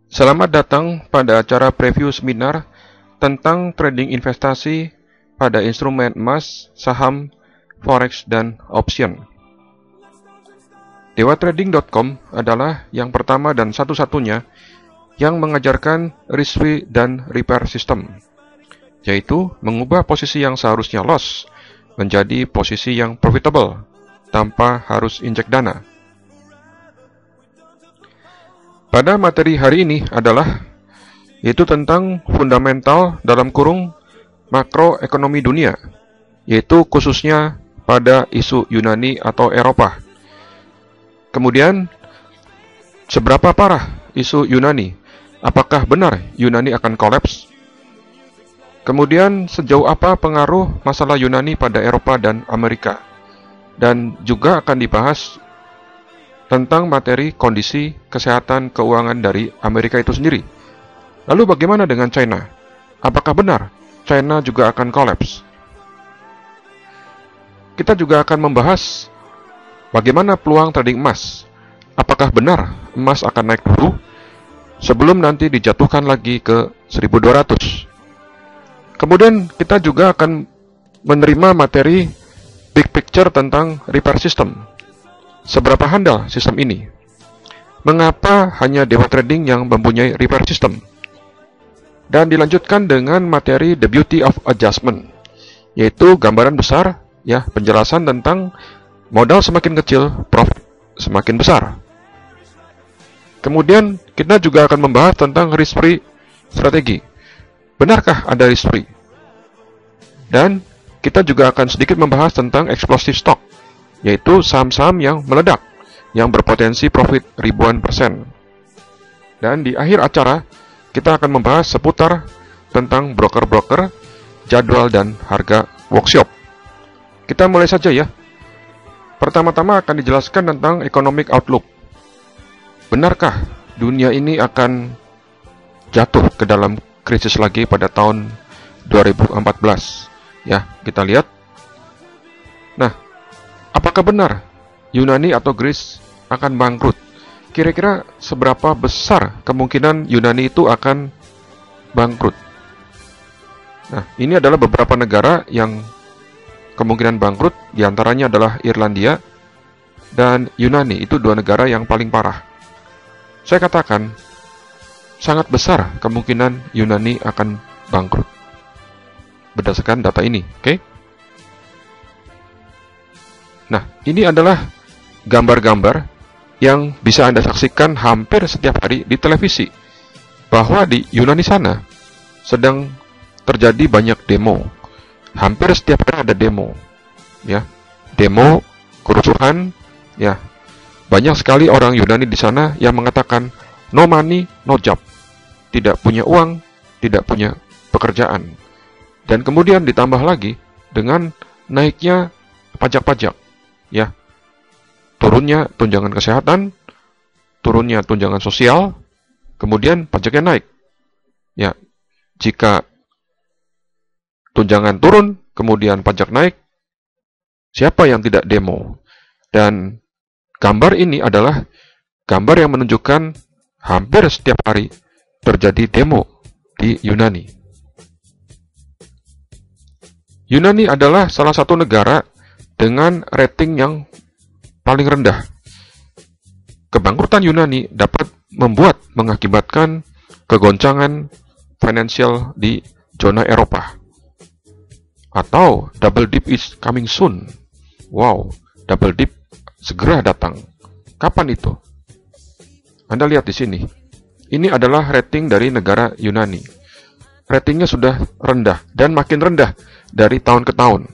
Selamat datang pada acara preview seminar tentang trading investasi pada instrumen emas, saham, forex, dan option. Dewatrading.com adalah yang pertama dan satu-satunya yang mengajarkan risk-free dan repair system, yaitu mengubah posisi yang seharusnya loss menjadi posisi yang profitable tanpa harus injek dana. Pada materi hari ini adalah yaitu tentang fundamental dalam kurung makroekonomi dunia, yaitu khususnya pada isu Yunani atau Eropa. Kemudian, seberapa parah isu Yunani? Apakah benar Yunani akan kolaps? Kemudian, sejauh apa pengaruh masalah Yunani pada Eropa dan Amerika? Dan juga akan dibahas tentang materi kondisi kesehatan keuangan dari Amerika itu sendiri. Lalu bagaimana dengan China? Apakah benar China juga akan kolaps? Kita juga akan membahas bagaimana peluang trading emas. Apakah benar emas akan naik dulu sebelum nanti dijatuhkan lagi ke 1200? Kemudian kita juga akan menerima materi big picture tentang repair system. Seberapa handal sistem ini? Mengapa hanya Dewa Trading yang mempunyai repair system? Dan dilanjutkan dengan materi The Beauty of Adjustment, yaitu gambaran besar, penjelasan tentang modal semakin kecil, profit semakin besar. Kemudian kita juga akan membahas tentang risk-free strategi. Benarkah ada risk-free? Dan kita juga akan sedikit membahas tentang explosive stock, yaitu saham-saham yang meledak, yang berpotensi profit ribuan persen. Dan di akhir acara, kita akan membahas seputar tentang broker-broker, jadwal dan harga workshop. Kita mulai saja ya. Pertama-tama akan dijelaskan tentang economic outlook. Benarkah dunia ini akan jatuh ke dalam krisis lagi pada tahun 2014? Ya, kita lihat. Nah, apakah benar Yunani atau Greece akan bangkrut? Kira-kira seberapa besar kemungkinan Yunani itu akan bangkrut? Nah, ini adalah beberapa negara yang kemungkinan bangkrut, diantaranya adalah Irlandia dan Yunani. Itu dua negara yang paling parah. Saya katakan, sangat besar kemungkinan Yunani akan bangkrut berdasarkan data ini, oke? Nah, ini adalah gambar-gambar yang bisa Anda saksikan hampir setiap hari di televisi, bahwa di Yunani sana sedang terjadi banyak demo. Hampir setiap hari ada demo, demo, kerusuhan, Banyak sekali orang Yunani di sana yang mengatakan no money, no job, tidak punya uang, tidak punya pekerjaan. Dan kemudian ditambah lagi dengan naiknya pajak-pajak, turunnya tunjangan kesehatan, turunnya tunjangan sosial, kemudian pajaknya naik. Jika tunjangan turun, kemudian pajak naik, siapa yang tidak demo? Dan gambar ini adalah gambar yang menunjukkan hampir setiap hari terjadi demo di Yunani. Yunani adalah salah satu negara dengan rating yang paling rendah. Kebangkrutan Yunani dapat mengakibatkan kegoncangan finansial di zona Eropa. Atau double dip is coming soon. Wow, double dip segera datang. Kapan itu? Anda lihat di sini. Ini adalah rating dari negara Yunani. Ratingnya sudah rendah dan makin rendah dari tahun ke tahun.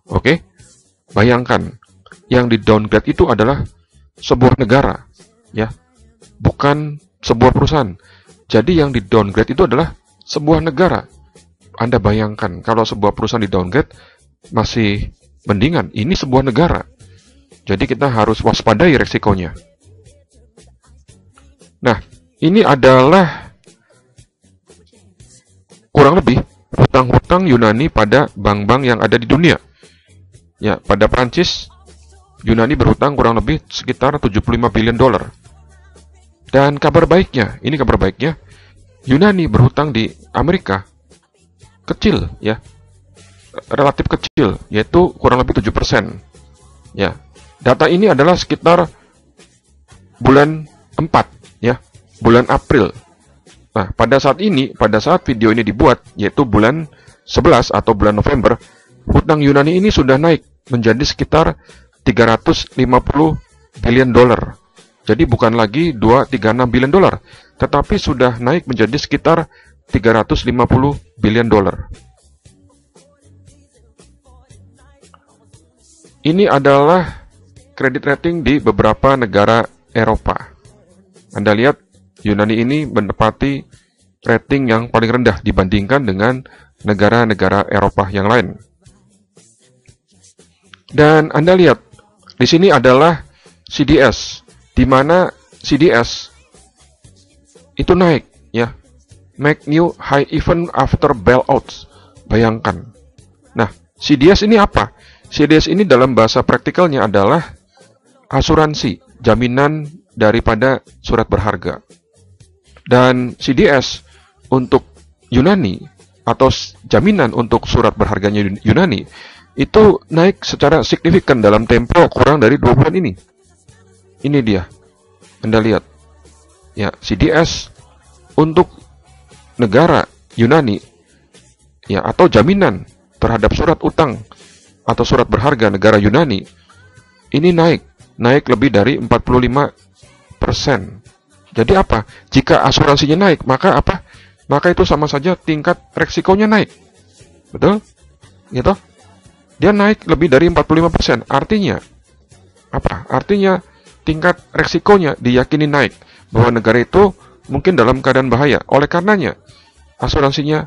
Oke? Bayangkan, yang di downgrade itu adalah sebuah negara, bukan sebuah perusahaan. Jadi yang di downgrade itu adalah sebuah negara. Anda bayangkan, kalau sebuah perusahaan di downgrade masih mendingan, ini sebuah negara. Jadi kita harus waspadai resikonya. Nah, ini adalah kurang lebih hutang-hutang Yunani pada bank-bank yang ada di dunia. Pada Prancis Yunani berhutang kurang lebih sekitar 75 billion dolar. Dan kabar baiknya, ini kabar baiknya, Yunani berhutang di Amerika kecil ya, relatif kecil, yaitu kurang lebih 7%. Ya. Data ini adalah sekitar bulan 4 ya, bulan April. Nah, pada saat video ini dibuat, yaitu bulan 11 atau bulan November, hutang Yunani ini sudah naik menjadi sekitar 350 billion dolar. Jadi bukan lagi 236 billion dolar, tetapi sudah naik menjadi sekitar 350 billion dolar. Ini adalah kredit rating di beberapa negara Eropa. Anda lihat, Yunani ini menempati rating yang paling rendah dibandingkan dengan negara-negara Eropa yang lain. Dan Anda lihat, di sini adalah CDS, di mana CDS itu naik, ya, make new high even after bailouts. Bayangkan. Nah, CDS ini apa? CDS ini dalam bahasa praktikalnya adalah asuransi, jaminan daripada surat berharga. Dan CDS untuk Yunani, atau jaminan untuk surat berharganya Yunani, itu naik secara signifikan dalam tempo kurang dari 2 bulan ini. Ini dia. Anda lihat. Ya, CDS untuk negara Yunani, ya, atau jaminan terhadap surat utang atau surat berharga negara Yunani, ini naik lebih dari 45%. Jadi apa? Jika asuransinya naik, maka apa? Maka itu sama saja tingkat resikonya naik. Betul? Gitu? Dia naik lebih dari 45%. Artinya apa? Artinya tingkat resikonya diyakini naik, bahwa negara itu mungkin dalam keadaan bahaya. Oleh karenanya, asuransinya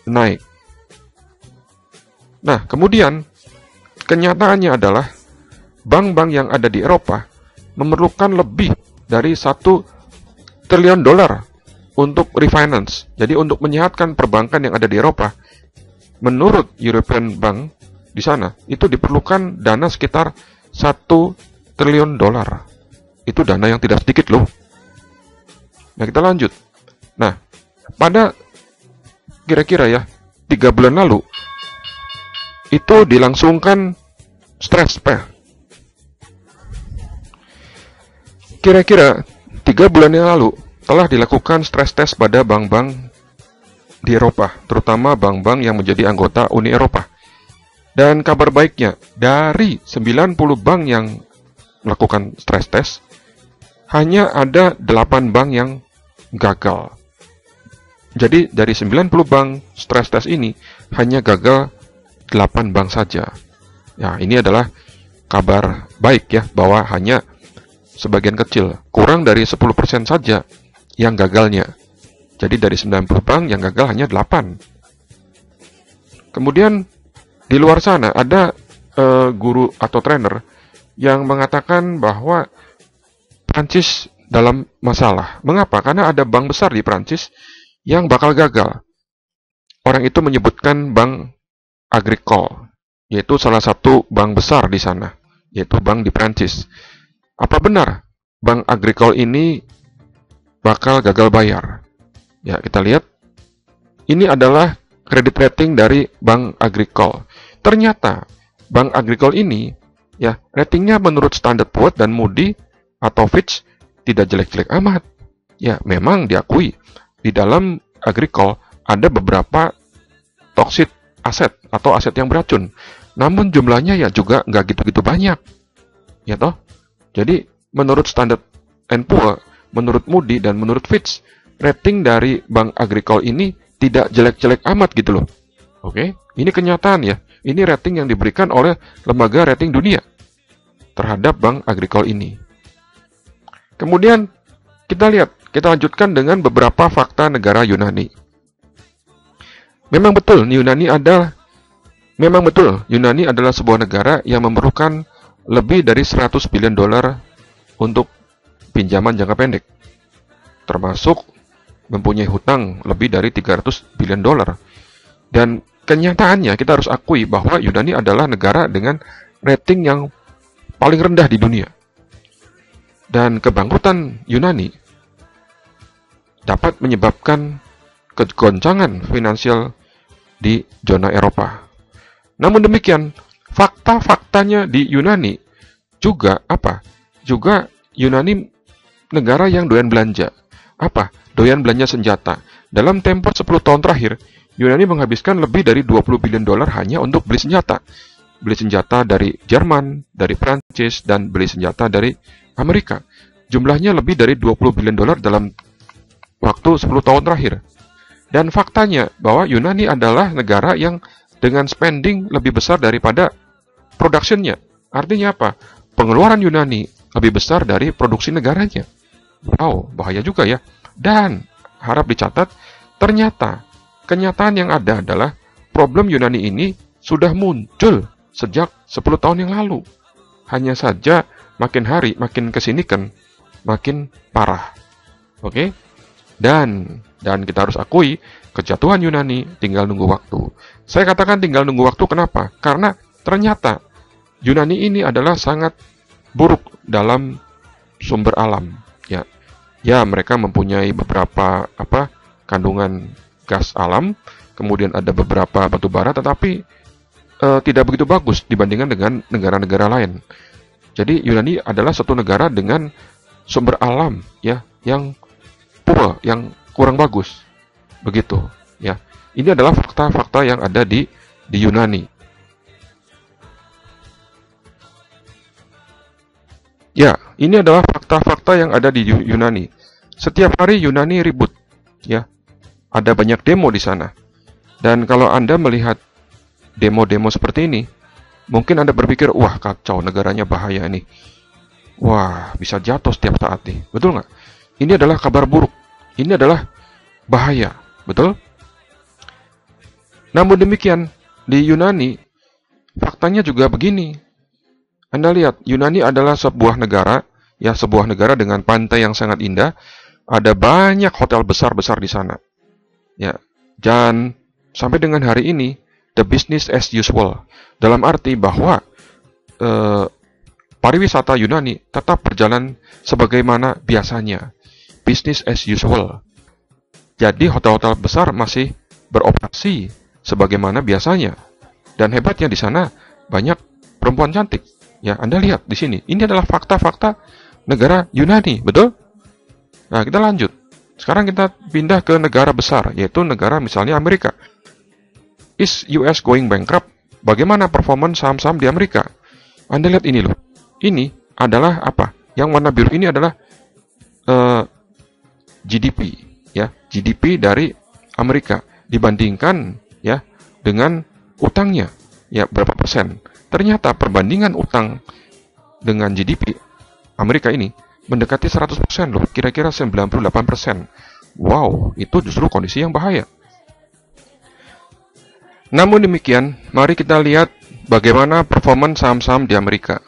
naik. Nah, kemudian kenyataannya adalah bank-bank yang ada di Eropa memerlukan lebih dari 1 triliun dolar untuk refinance. Jadi untuk menyehatkan perbankan yang ada di Eropa, menurut European Bank di sana, itu diperlukan dana sekitar 1 triliun dolar. Itu dana yang tidak sedikit loh. Nah, kita lanjut. Nah, pada kira-kira ya 3 bulan lalu, itu dilangsungkan stress test. Kira-kira 3 bulan yang lalu telah dilakukan stress test pada bank-bank di Eropa, terutama bank-bank yang menjadi anggota Uni Eropa. Dan kabar baiknya, dari 90 bank yang melakukan stress test, hanya ada 8 bank yang gagal. Jadi dari 90 bank stress test ini, hanya gagal 8 bank saja. Ya, ini adalah kabar baik ya, bahwa hanya sebagian kecil, kurang dari 10% saja yang gagalnya. Jadi dari 90 bank yang gagal hanya 8. Kemudian di luar sana ada guru atau trainer yang mengatakan bahwa Prancis dalam masalah. Mengapa? Karena ada bank besar di Prancis yang bakal gagal. Orang itu menyebutkan Bank Agricole, yaitu salah satu bank besar di sana, yaitu bank di Prancis. Apa benar Bank Agricole ini bakal gagal bayar? Ya, kita lihat. Ini adalah kredit rating dari Bank Agricole. Ternyata Bank Agricole ini, ya, ratingnya menurut Standard Poor's dan Moody atau Fitch tidak jelek-jelek amat. Ya, memang diakui di dalam Agricole ada beberapa toxic aset atau aset yang beracun. Namun jumlahnya ya juga nggak gitu-gitu banyak. Ya toh? Jadi menurut Standard & Poor's, menurut Moody dan menurut Fitch, rating dari Bank Agricole ini tidak jelek-jelek amat gitu loh. Oke, ini kenyataan ya. Ini rating yang diberikan oleh lembaga rating dunia terhadap Bank Agricole ini. Kemudian kita lanjutkan dengan beberapa fakta negara Yunani. Memang betul Yunani adalah sebuah negara yang memerlukan lebih dari 100 billion dolar untuk pinjaman jangka pendek, termasuk mempunyai hutang lebih dari 300 billion dolar. Dan kenyataannya kita harus akui bahwa Yunani adalah negara dengan rating yang paling rendah di dunia. Dan kebangkrutan Yunani dapat menyebabkan kegoncangan finansial di zona Eropa. Namun demikian, fakta-faktanya di Yunani juga apa? Juga Yunani negara yang doyan belanja. Apa? Doyan belanja senjata. Dalam tempo 10 tahun terakhir, Yunani menghabiskan lebih dari 20 billion dolar hanya untuk beli senjata. Beli senjata dari Jerman, dari Prancis, dan beli senjata dari Amerika. Jumlahnya lebih dari 20 billion dolar dalam waktu 10 tahun terakhir. Dan faktanya bahwa Yunani adalah negara yang dengan spending lebih besar daripada production-nya. Artinya apa? Pengeluaran Yunani lebih besar dari produksi negaranya. Wow, bahaya juga ya. Dan harap dicatat, ternyata kenyataan yang ada adalah problem Yunani ini sudah muncul sejak 10 tahun yang lalu. Hanya saja makin hari, makin kesini kan, makin parah. Oke? Dan kita harus akui, kejatuhan Yunani tinggal nunggu waktu. Saya katakan tinggal nunggu waktu, kenapa? Karena ternyata Yunani ini adalah sangat buruk dalam sumber alam. Ya, mereka mempunyai beberapa kandungan gas alam, kemudian ada beberapa batu bara, tetapi tidak begitu bagus dibandingkan dengan negara-negara lain. Jadi Yunani adalah satu negara dengan sumber alam yang poor, yang kurang bagus. Begitu, ya. Ini adalah fakta-fakta yang ada di Yunani. Ya, ini adalah fakta-fakta yang ada di Yunani. Setiap hari Yunani ribut, ya. Ada banyak demo di sana. Dan kalau Anda melihat demo-demo seperti ini, mungkin Anda berpikir, wah kacau, negaranya bahaya ini. Wah, bisa jatuh setiap saat nih. Betul nggak? Ini adalah kabar buruk. Ini adalah bahaya. Betul? Namun demikian, di Yunani, faktanya juga begini. Anda lihat, Yunani adalah sebuah negara dengan pantai yang sangat indah. Ada banyak hotel besar-besar di sana. Ya, dan sampai dengan hari ini, the business as usual. Dalam arti bahwa pariwisata Yunani tetap berjalan sebagaimana biasanya. Business as usual. Jadi hotel-hotel besar masih beroperasi sebagaimana biasanya. Dan hebatnya di sana banyak perempuan cantik. Ya, Anda lihat di sini. Ini adalah fakta-fakta negara Yunani, betul? Nah, kita lanjut. Sekarang kita pindah ke negara besar, yaitu negara misalnya Amerika. Is US going bankrupt? Bagaimana performance saham-saham di Amerika? Anda lihat ini loh. Ini adalah apa? Yang warna biru ini adalah GDP, ya, GDP dari Amerika dibandingkan ya dengan utangnya, ya, berapa persen. Ternyata perbandingan utang dengan GDP Amerika ini mendekati 100% loh, kira-kira 98%. Wow, itu justru kondisi yang bahaya. Namun demikian, mari kita lihat bagaimana performa saham-saham di Amerika.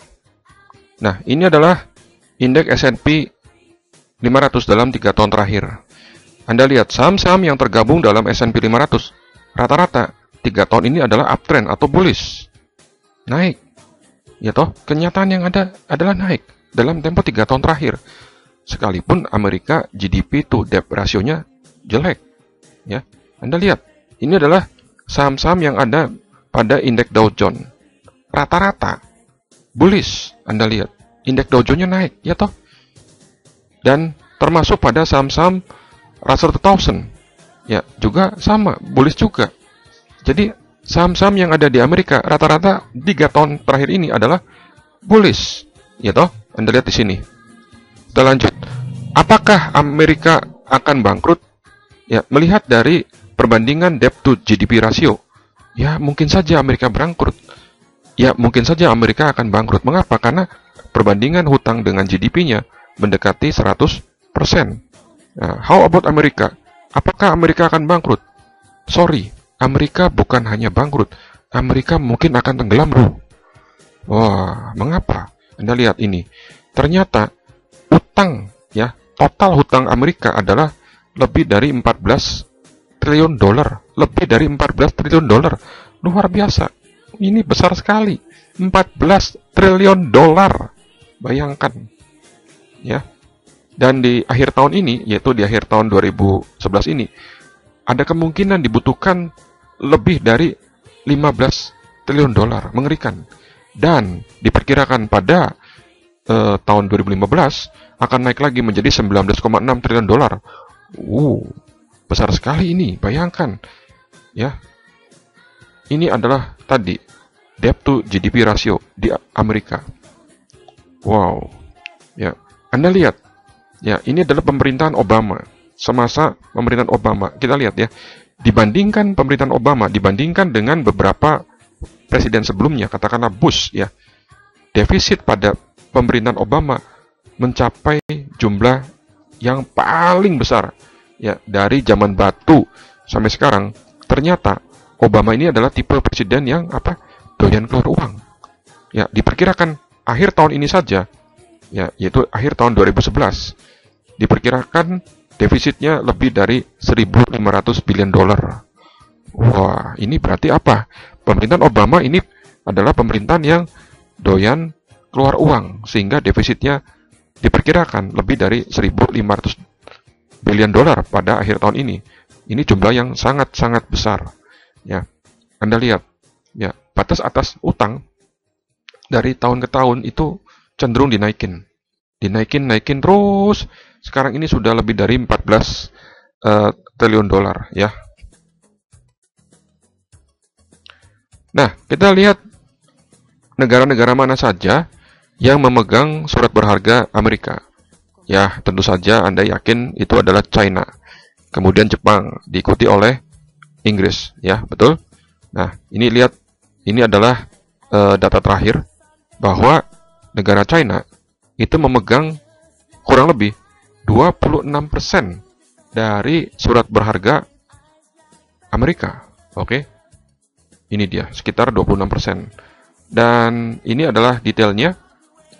Nah, ini adalah indeks S&P 500 dalam 3 tahun terakhir. Anda lihat, saham-saham yang tergabung dalam S&P 500, rata-rata 3 tahun ini adalah uptrend atau bullish. Naik. Ya toh, kenyataan yang ada adalah naik dalam tempo 3 tahun terakhir. Sekalipun Amerika GDP to debt rasionya jelek. Ya, Anda lihat, ini adalah saham-saham yang ada pada indeks Dow Jones. Rata-rata bullish. Anda lihat, indeks Dow Jones-nya naik, ya toh? Dan termasuk pada saham-saham Russell 2000. Ya, juga sama, bullish juga. Jadi, saham-saham yang ada di Amerika rata-rata 3 tahun terakhir ini adalah bullish. Ya toh? Anda lihat di sini. Kita lanjut. Apakah Amerika akan bangkrut? Ya, melihat dari perbandingan debt to GDP ratio, ya mungkin saja Amerika bangkrut. Ya, mungkin saja Amerika akan bangkrut. Mengapa? Karena perbandingan hutang dengan GDP-nya mendekati 100%. Nah, how about Amerika? Apakah Amerika akan bangkrut? Sorry, Amerika bukan hanya bangkrut. Amerika mungkin akan tenggelam, bro. Wah, mengapa? Anda lihat ini. Ternyata utang, ya, total hutang Amerika adalah lebih dari 14 triliun dolar. Lebih dari 14 triliun dolar. Luar biasa. ini besar sekali. 14 triliun dolar. Bayangkan. Ya. Dan di akhir tahun ini, yaitu di akhir tahun 2011 ini, ada kemungkinan dibutuhkan lebih dari 15 triliun dolar. Mengerikan. Dan diperkirakan pada tahun 2015 akan naik lagi menjadi 19,6 triliun dolar. Besar sekali ini. Bayangkan. Ya. Ini adalah tadi debt to GDP ratio di Amerika. Wow. Ya, Anda lihat. Ya, ini adalah pemerintahan Obama. Semasa pemerintahan Obama, kita lihat ya. Dibandingkan pemerintahan Obama, dibandingkan dengan beberapa presiden sebelumnya, katakanlah Bush ya. Defisit pada pemerintahan Obama mencapai jumlah yang paling besar ya dari zaman batu sampai sekarang. Ternyata Obama ini adalah tipe presiden yang doyan keluar uang. Ya, diperkirakan akhir tahun ini saja, ya, yaitu akhir tahun 2011, diperkirakan defisitnya lebih dari 1.500 billion dolar. Wah, ini berarti apa? Pemerintahan Obama ini adalah pemerintahan yang doyan keluar uang, sehingga defisitnya diperkirakan lebih dari 1.500 billion dolar pada akhir tahun ini. Ini jumlah yang sangat-sangat besar. Ya, Anda lihat, ya, batas atas utang dari tahun ke tahun itu cenderung dinaikin terus. Sekarang ini sudah lebih dari 14 triliun dolar, ya. Nah, kita lihat negara-negara mana saja yang memegang surat berharga Amerika. Ya, tentu saja Anda yakin itu adalah China. Kemudian Jepang, diikuti oleh Inggris, ya, betul? Nah, ini lihat, ini adalah data terakhir bahwa negara China itu memegang kurang lebih 26% dari surat berharga Amerika. Oke. Ini dia, sekitar 26%. Dan ini adalah detailnya.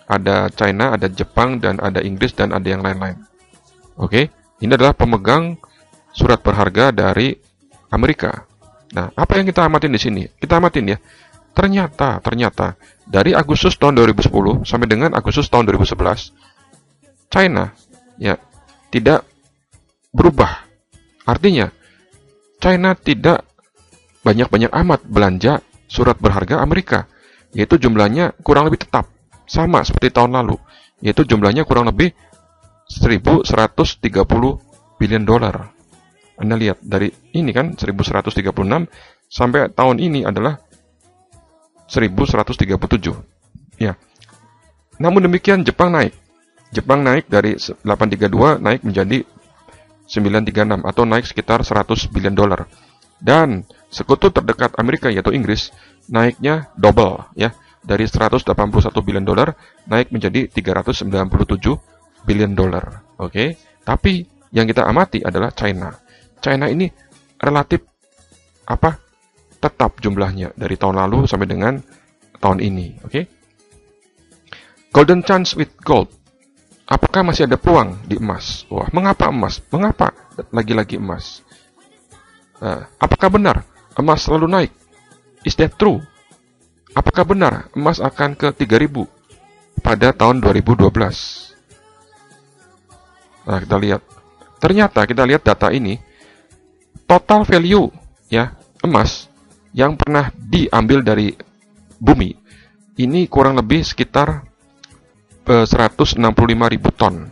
Ada China, ada Jepang, dan ada Inggris, dan ada yang lain-lain. Oke. Ini adalah pemegang surat berharga dari Amerika. Nah, apa yang kita amatin di sini? Kita amatin ya. Ternyata dari Agustus tahun 2010 sampai dengan Agustus tahun 2011, China ya tidak berubah. Artinya, China tidak banyak-banyak amat belanja surat berharga Amerika, yaitu jumlahnya kurang lebih tetap sama seperti tahun lalu, yaitu jumlahnya kurang lebih 1.130 billion dolar. Anda lihat dari ini kan 1.136 sampai tahun ini adalah 1.137. Ya. Namun demikian Jepang naik. Jepang naik dari 832 naik menjadi 936 atau naik sekitar 100 billion dolar. Dan sekutu terdekat Amerika yaitu Inggris naiknya double ya, dari 181 billion dolar naik menjadi 397 billion dolar. Oke. Tapi yang kita amati adalah China. China ini relatif tetap jumlahnya dari tahun lalu sampai dengan tahun ini. Oke. Golden chance with gold. Apakah masih ada peluang di emas? Wah, mengapa emas? Mengapa lagi-lagi emas? Apakah benar emas selalu naik? Is that true? Apakah benar emas akan ke 3.000 pada tahun 2012? Nah, kita lihat. Ternyata kita lihat data ini, total value ya emas yang pernah diambil dari bumi ini kurang lebih sekitar 165.000 ton.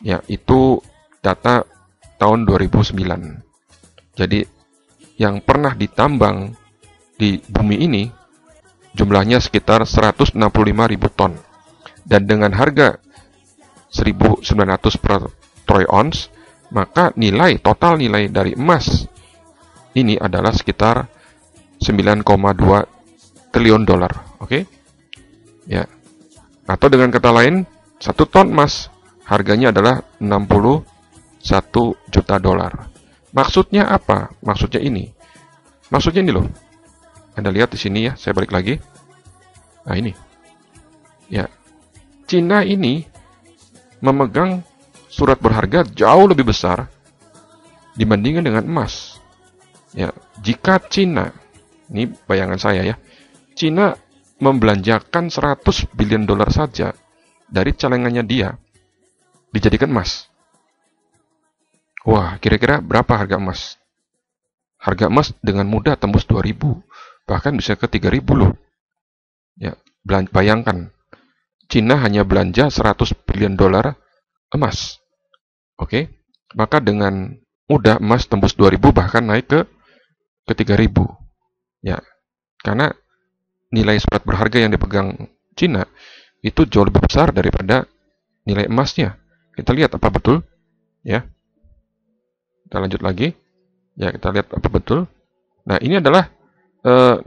Ya, itu data tahun 2009. Jadi yang pernah ditambang di bumi ini jumlahnya sekitar 165.000 ton. Dan dengan harga 1.900 per troy ounce, maka total nilai dari emas ini adalah sekitar 9,2 triliun dolar. Oke? Ya. Atau dengan kata lain, 1 ton emas harganya adalah 61 juta dolar. Maksudnya apa? Maksudnya ini loh. Anda lihat di sini ya, saya balik lagi. Nah, ini. Ya. Cina ini memegang surat berharga jauh lebih besar dibandingkan dengan emas. Ya, jika Cina, ini bayangan saya ya, Cina membelanjakan 100 billion dolar saja dari celengannya dia dijadikan emas. Wah, kira-kira berapa harga emas? Harga emas dengan mudah tembus 2.000, bahkan bisa ke 3.000 loh. Ya, bayangkan, Cina hanya belanja 100 billion dolar emas. Oke, maka dengan mudah emas tembus 2.000 bahkan naik ke 3.000. Ya, karena nilai surat berharga yang dipegang Cina itu jauh lebih besar daripada nilai emasnya. Kita lihat apa betul, ya. Kita lanjut lagi. Ya, kita lihat apa betul. Nah, ini adalah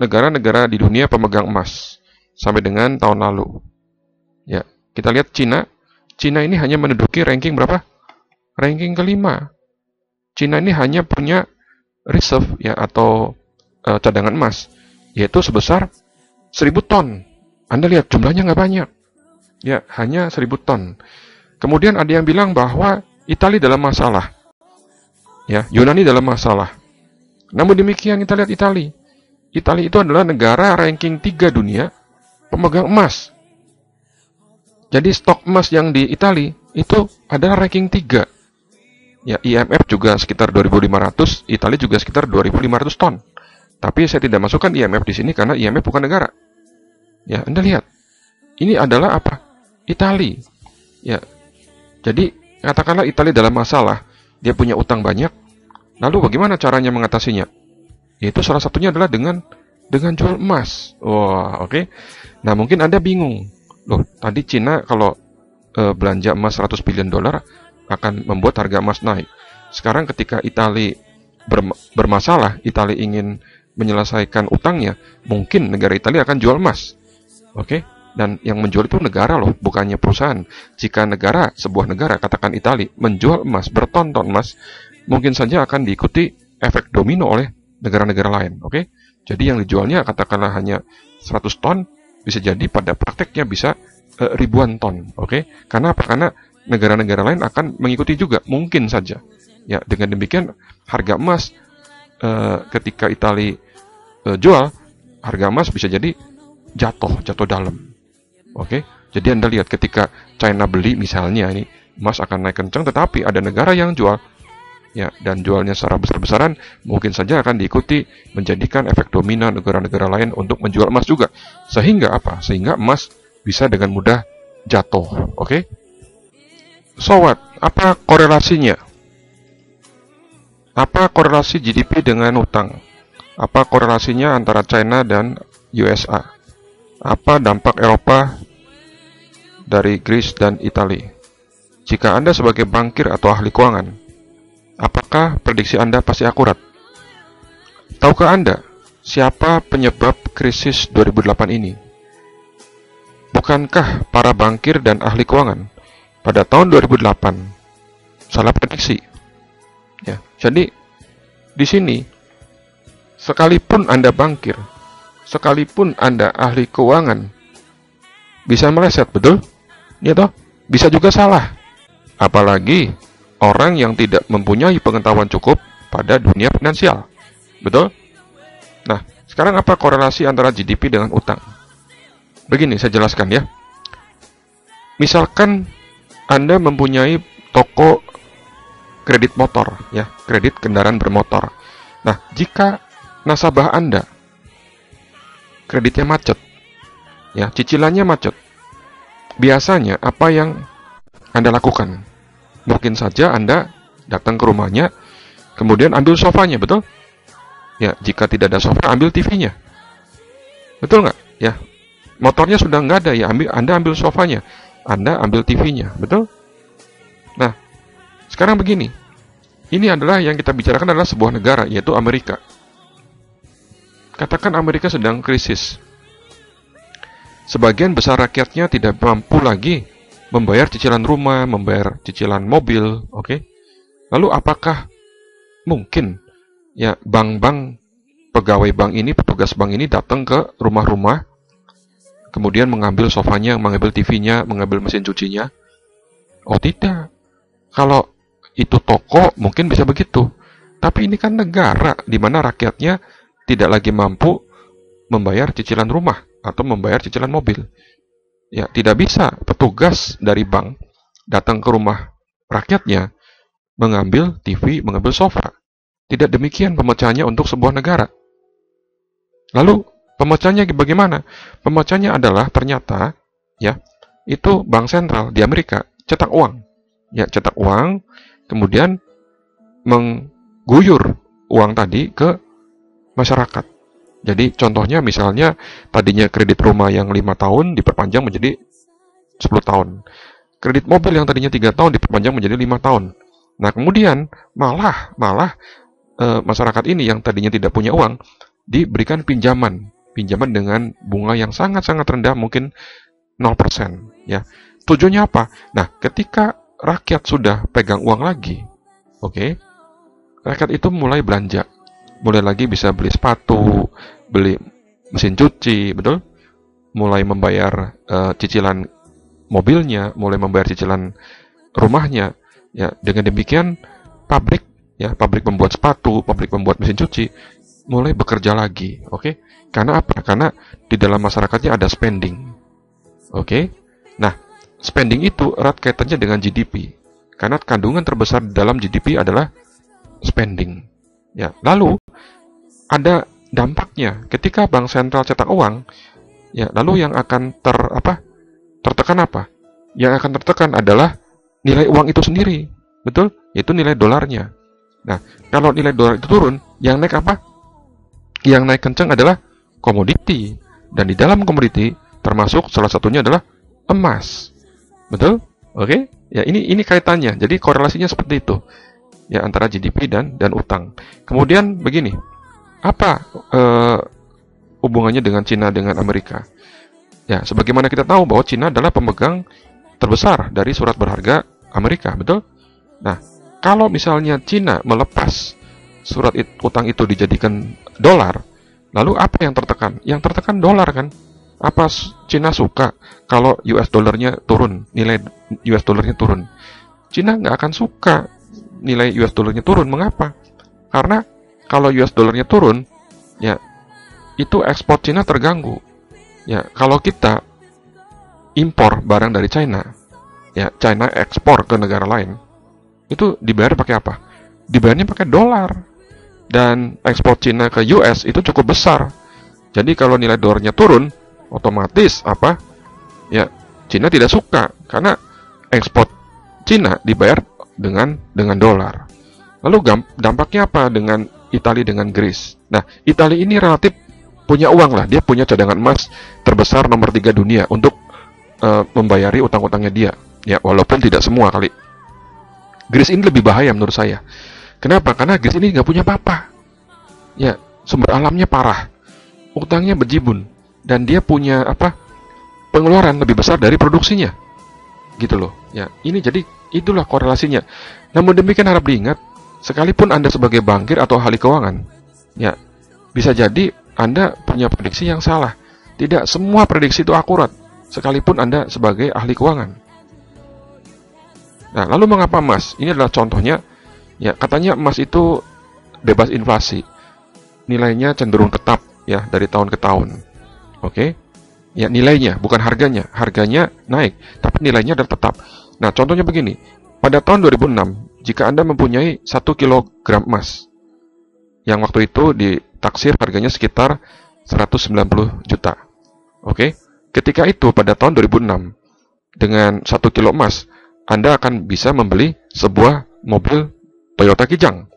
negara-negara di dunia pemegang emas sampai dengan tahun lalu. Ya, kita lihat Cina. Cina ini hanya menduduki ranking berapa? Ranking kelima. Cina ini hanya punya reserve ya atau cadangan emas, yaitu sebesar 1.000 ton. Anda lihat jumlahnya nggak banyak. Ya, hanya 1.000 ton. Kemudian ada yang bilang bahwa Italia dalam masalah. Ya, Yunani dalam masalah. Namun demikian kita lihat Italia. Italia itu adalah negara ranking 3 dunia pemegang emas. Jadi stok emas yang di Italia itu adalah ranking 3. Ya, IMF juga sekitar 2.500, Italia juga sekitar 2.500 ton. Tapi saya tidak masukkan IMF di sini karena IMF bukan negara. Ya, Anda lihat. Ini adalah apa? Italia. Ya. Jadi, katakanlah Italia dalam masalah, dia punya utang banyak. Lalu bagaimana caranya mengatasinya? Yaitu salah satunya adalah dengan jual emas. Wah, oke. Nah, mungkin Anda bingung. Loh, tadi Cina kalau belanja emas 100 billion dolar akan membuat harga emas naik. Sekarang ketika Italia bermasalah, Italia ingin menyelesaikan utangnya, mungkin negara Italia akan jual emas. Oke? Dan yang menjual itu negara loh, bukannya perusahaan. Jika sebuah negara, katakan Italia, menjual emas, berton-ton emas, mungkin saja akan diikuti efek domino oleh negara-negara lain. Oke? Jadi yang dijualnya katakanlah hanya 100 ton, bisa jadi pada prakteknya bisa ribuan ton. Oke? Karena apa? Karena negara-negara lain akan mengikuti juga, mungkin saja. Ya, dengan demikian harga emas ketika Italia jual, harga emas bisa jadi jatuh dalam. Oke? Jadi Anda lihat ketika China beli misalnya ini emas akan naik kencang, tetapi ada negara yang jual. Ya, dan jualnya secara besar-besaran, mungkin saja akan diikuti menjadikan efek domino negara-negara lain untuk menjual emas juga. Sehingga apa? Sehingga emas bisa dengan mudah jatuh. Oke? So what? Apa korelasinya? Apa korelasi GDP dengan utang? Apa korelasinya antara China dan USA? Apa dampak Eropa dari Greece dan Italia? Jika Anda sebagai bankir atau ahli keuangan, apakah prediksi Anda pasti akurat? Tahukah Anda siapa penyebab krisis 2008 ini? Bukankah para bankir dan ahli keuangan pada tahun 2008 salah prediksi? Ya, jadi di sini sekalipun Anda bankir, sekalipun Anda ahli keuangan, bisa meleset, betul? Ya toh? Bisa juga salah. Apalagi orang yang tidak mempunyai pengetahuan cukup pada dunia finansial. Betul? Nah, sekarang apa korelasi antara GDP dengan utang? Begini, saya jelaskan ya. Misalkan Anda mempunyai toko kredit motor, ya, kredit kendaraan bermotor. Nah, jika nasabah Anda kreditnya macet, ya, cicilannya macet, biasanya apa yang Anda lakukan? Mungkin saja Anda datang ke rumahnya, kemudian ambil sofanya, betul? Ya, jika tidak ada sofa, ambil TV-nya. Betul nggak? Ya, motornya sudah nggak ada, ya, Anda ambil sofanya, Anda ambil TV-nya, betul? Nah, sekarang begini, ini adalah yang kita bicarakan adalah sebuah negara, yaitu Amerika. Katakan Amerika sedang krisis. Sebagian besar rakyatnya tidak mampu lagi membayar cicilan rumah, membayar cicilan mobil, oke? Lalu apakah mungkin ya bank-bank, pegawai bank ini, petugas bank ini datang ke rumah-rumah, kemudian mengambil sofanya, mengambil TV-nya, mengambil mesin cucinya? Oh tidak. Kalau itu toko mungkin bisa begitu. Tapi ini kan negara di mana rakyatnya tidak lagi mampu membayar cicilan rumah atau membayar cicilan mobil. Ya, tidak bisa petugas dari bank datang ke rumah rakyatnya mengambil TV, mengambil sofa. Tidak demikian pemecahannya untuk sebuah negara. Lalu pemecahannya bagaimana? Pemecahannya adalah ternyata ya, itu bank sentral di Amerika cetak uang. Ya, cetak uang, kemudian mengguyur uang tadi ke masyarakat. Jadi contohnya misalnya tadinya kredit rumah yang 5 tahun diperpanjang menjadi 10 tahun. Kredit mobil yang tadinya 3 tahun diperpanjang menjadi 5 tahun. Nah, kemudian malah masyarakat ini yang tadinya tidak punya uang diberikan pinjaman dengan bunga yang sangat-sangat rendah, mungkin 0%, ya. Tujuannya apa? Nah, ketika rakyat sudah pegang uang lagi, oke, rakyat itu mulai belanja. Mulai lagi bisa beli sepatu, beli mesin cuci, betul? Mulai membayar cicilan mobilnya, mulai membayar cicilan rumahnya. Ya, dengan demikian pabrik pembuat sepatu, pabrik pembuat mesin cuci mulai bekerja lagi, oke? Karena apa? Karena di dalam masyarakatnya ada spending. Oke? Nah, spending itu erat kaitannya dengan GDP. Karena kandungan terbesar dalam GDP adalah spending. Ya, lalu ada dampaknya ketika bank sentral cetak uang, ya, lalu yang akan tertekan apa? Yang akan tertekan adalah nilai uang itu sendiri, betul? Itu nilai dolarnya. Nah, kalau nilai dolar itu turun, yang naik apa? Yang naik kencang adalah komoditi, dan di dalam komoditi termasuk salah satunya adalah emas, betul? Oke? Ya, ini kaitannya. Jadi korelasinya seperti itu, ya, antara GDP dan utang. Kemudian begini, apa hubungannya dengan Cina dengan Amerika? Ya, sebagaimana kita tahu bahwa Cina adalah pemegang terbesar dari surat berharga Amerika, betul? Nah, kalau misalnya Cina melepas surat utang itu dijadikan dolar, lalu apa yang tertekan? Yang tertekan dolar kan? Apa Cina suka kalau US dollarnya turun, nilai US dollarnya turun? Cina nggak akan suka nilai US dollarnya turun. Mengapa? Karena kalau US dollarnya turun, ya, itu ekspor Cina terganggu. Ya, kalau kita impor barang dari China, ya, China ekspor ke negara lain, itu dibayar pakai apa? Dibayarnya pakai dolar. Dan ekspor Cina ke US itu cukup besar. Jadi kalau nilai dolarnya turun, otomatis apa? Ya, Cina tidak suka karena ekspor Cina dibayar dengan dolar. Lalu dampaknya apa dengan Italia dengan Greece? Nah, Italia ini relatif punya uang lah, dia punya cadangan emas terbesar nomor 3 dunia untuk membayari utang-utangnya dia. Ya, walaupun tidak semua kali. Greece ini lebih bahaya menurut saya. Kenapa? Karena Greece ini nggak punya apa-apa. Ya, sumber alamnya parah, utangnya berjibun, dan dia punya pengeluaran lebih besar dari produksinya, gitu loh. Ya, ini jadi itulah korelasinya. Namun demikian harap diingat, sekalipun Anda sebagai bankir atau ahli keuangan, ya, bisa jadi Anda punya prediksi yang salah. Tidak semua prediksi itu akurat, sekalipun Anda sebagai ahli keuangan. Nah, lalu mengapa emas? Ini adalah contohnya. Ya, katanya emas itu bebas inflasi. Nilainya cenderung tetap, ya, dari tahun ke tahun. Oke? Ya, nilainya, bukan harganya. Harganya naik, tapi nilainya adalah tetap. Nah, contohnya begini. Pada tahun 2006, jika Anda mempunyai 1 kilogram emas, yang waktu itu ditaksir harganya sekitar 190 juta. Oke? Ketika itu, pada tahun 2006, dengan 1 kilo emas, Anda akan bisa membeli sebuah mobil Toyota Kijang.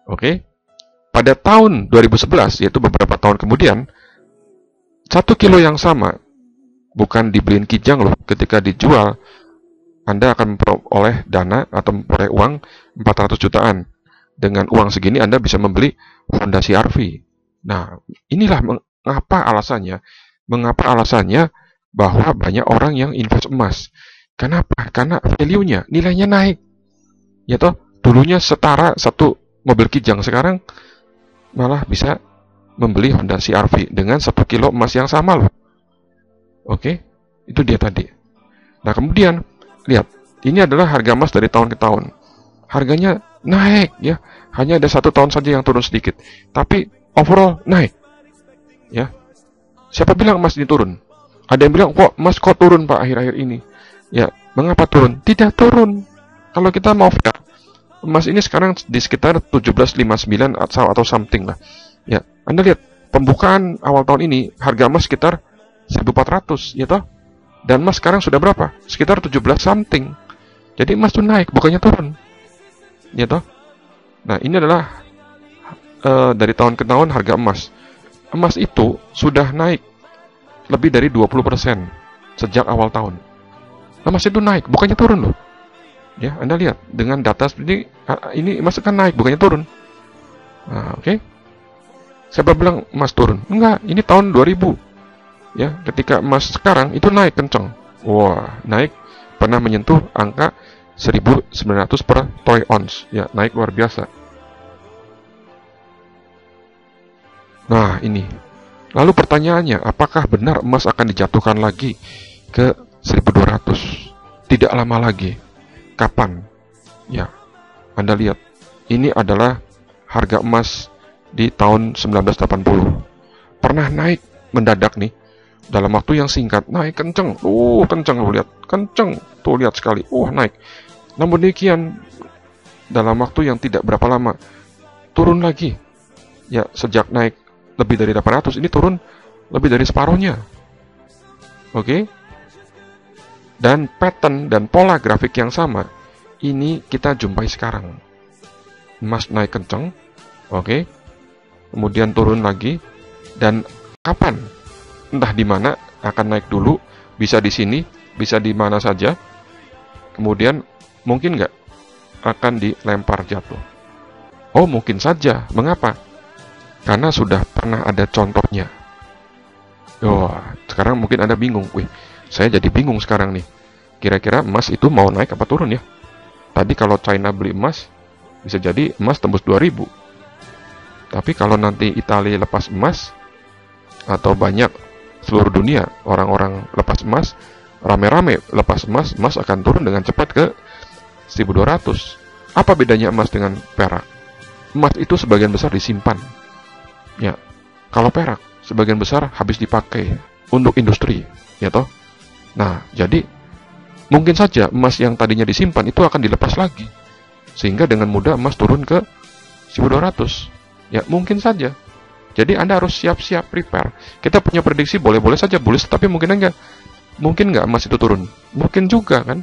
Oke? Pada tahun 2011, yaitu beberapa tahun kemudian, 1 kilo yang sama, bukan dibeliin Kijang loh, ketika dijual, Anda akan memperoleh dana atau memperoleh uang 400 jutaan. Dengan uang segini Anda bisa membeli Honda CR-V. Nah, inilah mengapa alasannya bahwa banyak orang yang invest emas. Kenapa? Karena value-nya, nilainya naik. Ya toh, dulunya setara satu mobil Kijang, sekarang malah bisa membeli Honda CR-V dengan 1 kilo emas yang sama loh. Oke, itu dia tadi. Nah, kemudian lihat, ini adalah harga emas dari tahun ke tahun. Harganya naik, ya. Hanya ada 1 tahun saja yang turun sedikit, tapi overall naik. Ya. Siapa bilang emas ini turun? Ada yang bilang, emas kok turun Pak akhir-akhir ini? Ya, mengapa turun? Tidak turun. Kalau kita mau fair, emas ini sekarang di sekitar 1759 atau something lah. Ya, Anda lihat, pembukaan awal tahun ini, harga emas sekitar 1400, ya toh? Dan emas sekarang sudah berapa? Sekitar 17 something. Jadi emas itu naik, bukannya turun. Ya toh? Nah, ini adalah dari tahun ke tahun harga emas. Emas itu sudah naik lebih dari 20% sejak awal tahun. Emas itu naik, bukannya turun loh. Ya, Anda lihat dengan data seperti ini emas kan naik, bukannya turun. Nah, oke. Siapa bilang emas turun? Enggak, ini tahun 2000. Ya, ketika emas sekarang itu naik kenceng. Wah, naik pernah menyentuh angka 1900 per troy ounce. Ya, naik luar biasa. Nah, ini. Lalu pertanyaannya, apakah benar emas akan dijatuhkan lagi ke 1200? Tidak lama lagi. Kapan? Ya, Anda lihat. Ini adalah harga emas di tahun 1980. Pernah naik mendadak nih. Dalam waktu yang singkat, naik kenceng. Kenceng, lihat. Kenceng. Tuh, lihat sekali. Naik. Namun demikian, dalam waktu yang tidak berapa lama, turun lagi. Ya, sejak naik lebih dari 800, ini turun lebih dari separuhnya. Oke? Dan pattern dan pola grafik yang sama, ini kita jumpai sekarang. Emas naik kenceng, oke? Kemudian turun lagi, dan kapan? Entah di mana akan naik dulu, bisa di sini, bisa di mana saja. Kemudian mungkin nggak akan dilempar jatuh? Oh, mungkin saja. Mengapa? Karena sudah pernah ada contohnya. Sekarang mungkin Anda bingung. Saya jadi bingung sekarang nih. Kira-kira emas itu mau naik apa turun ya? Tadi kalau China beli emas, bisa jadi emas tembus 2000. Tapi kalau nanti Italia lepas emas, atau banyak seluruh dunia orang-orang lepas emas, rame-rame lepas emas, emas akan turun dengan cepat ke 1200. Apa bedanya emas dengan perak? Emas itu sebagian besar disimpan. Ya, kalau perak sebagian besar habis dipakai untuk industri, ya toh. Nah, jadi mungkin saja emas yang tadinya disimpan itu akan dilepas lagi, sehingga dengan mudah emas turun ke 1200. Ya, mungkin saja. Jadi Anda harus siap-siap prepare. Kita punya prediksi boleh-boleh saja bullish, tapi mungkin nggak emas itu turun. Mungkin juga kan.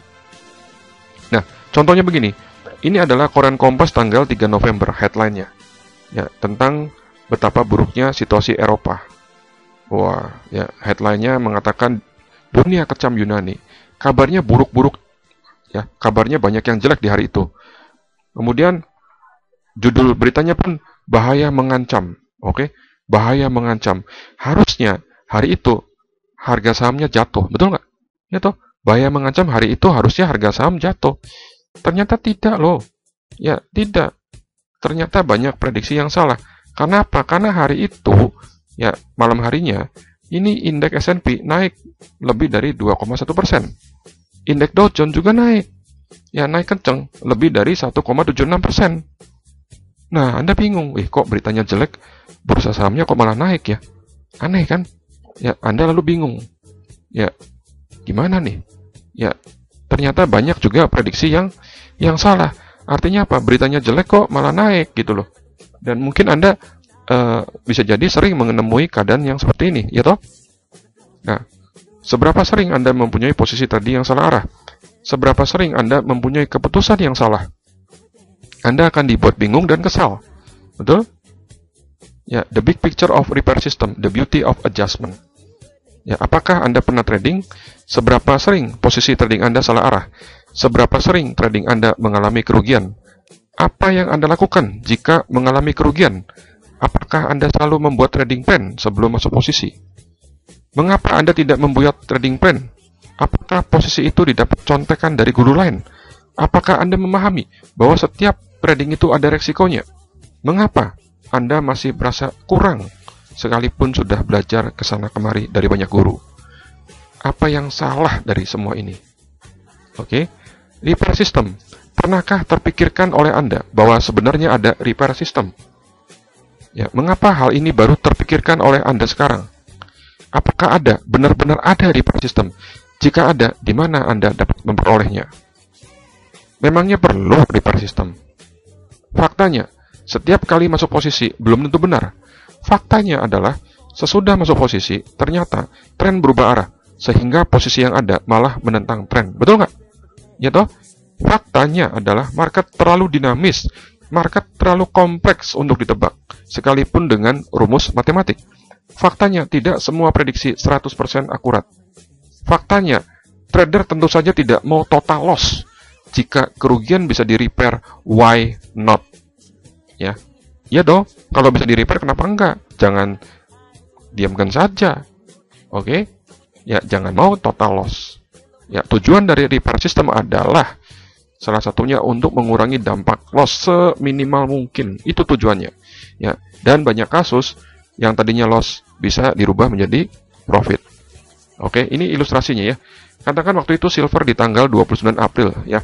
Nah, contohnya begini. Ini adalah koran Kompas tanggal 3 November headline-nya. Ya, tentang betapa buruknya situasi Eropa. Ya, headline-nya mengatakan dunia kecam Yunani. Kabarnya buruk-buruk. Ya, kabarnya banyak yang jelek di hari itu. Kemudian judul beritanya pun bahaya mengancam. Oke, bahaya mengancam. Harusnya hari itu harga sahamnya jatuh, betul nggak? Ya toh, bahaya mengancam hari itu harusnya harga saham jatuh. Ternyata tidak loh. Ya, tidak. Ternyata banyak prediksi yang salah. Karena apa? Karena hari itu, ya malam harinya, ini indeks S&P naik lebih dari 2,1%. Indeks Dow Jones juga naik. Ya, naik kenceng, lebih dari 1,76%. Nah, Anda bingung, kok beritanya jelek, bursa sahamnya kok malah naik ya? Aneh kan? Ya, Anda lalu bingung. Ya, gimana nih? Ya, ternyata banyak juga prediksi yang salah. Artinya apa? Beritanya jelek kok malah naik gitu loh. Dan mungkin Anda bisa jadi sering menemui keadaan yang seperti ini, ya toh? Nah, seberapa sering Anda mempunyai posisi tadi yang salah arah? Seberapa sering Anda mempunyai keputusan yang salah? Anda akan dibuat bingung dan kesal. Betul? Ya, the big picture of repair system, the beauty of adjustment. Ya, apakah Anda pernah trading? Seberapa sering posisi trading Anda salah arah? Seberapa sering trading Anda mengalami kerugian? Apa yang Anda lakukan jika mengalami kerugian? Apakah Anda selalu membuat trading plan sebelum masuk posisi? Mengapa Anda tidak membuat trading plan? Apakah posisi itu didapat contekan dari guru lain? Apakah Anda memahami bahwa setiap trading itu ada resikonya? Mengapa Anda masih merasa kurang sekalipun sudah belajar kesana kemari dari banyak guru? Apa yang salah dari semua ini? Oke, repair system. Pernahkah terpikirkan oleh Anda bahwa sebenarnya ada repair system? Ya, mengapa hal ini baru terpikirkan oleh Anda sekarang? Apakah ada? Benar-benar ada reaper system? Jika ada, di mana Anda dapat memperolehnya? Memangnya perlu reaper system? Faktanya, setiap kali masuk posisi belum tentu benar. Faktanya adalah, sesudah masuk posisi, ternyata tren berubah arah, sehingga posisi yang ada malah menentang tren. Betul nggak? Ya toh? Faktanya adalah market terlalu dinamis, market terlalu kompleks untuk ditebak, sekalipun dengan rumus matematik. Faktanya, tidak semua prediksi 100% akurat. Faktanya, trader tentu saja tidak mau total loss. Jika kerugian bisa di-repair, why not? Ya, ya dong. Kalau bisa di-repair, kenapa enggak? Jangan diamkan saja. Oke? Ya, jangan mau total loss. Ya, tujuan dari repair system adalah salah satunya untuk mengurangi dampak loss seminimal mungkin. Itu tujuannya. Ya, dan banyak kasus yang tadinya loss bisa dirubah menjadi profit. Oke, ini ilustrasinya ya. Katakan waktu itu silver di tanggal 29 April ya.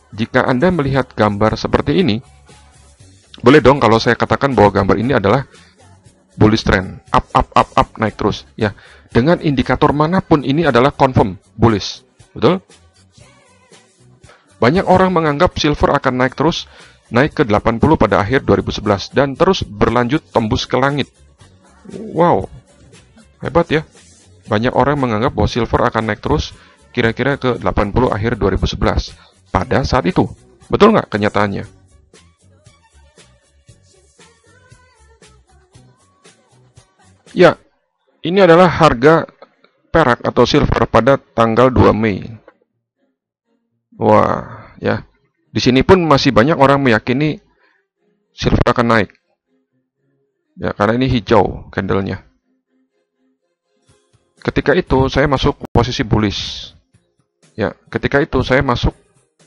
Jika Anda melihat gambar seperti ini, boleh dong kalau saya katakan bahwa gambar ini adalah bullish trend, up, naik terus ya. Dengan indikator manapun ini adalah confirm bullish. Betul? Banyak orang menganggap silver akan naik terus, naik ke 80 pada akhir 2011 dan terus berlanjut tembus ke langit. Wow, hebat ya. Banyak orang menganggap bahwa silver akan naik terus kira-kira ke 80 akhir 2011 pada saat itu. Betul nggak kenyataannya? Ya, ini adalah harga perak atau silver pada tanggal 2 Mei. Wah, ya. Di sini pun masih banyak orang meyakini silver akan naik. Ya, karena ini hijau candlenya. Ketika itu saya masuk posisi bullish. Ya, ketika itu saya masuk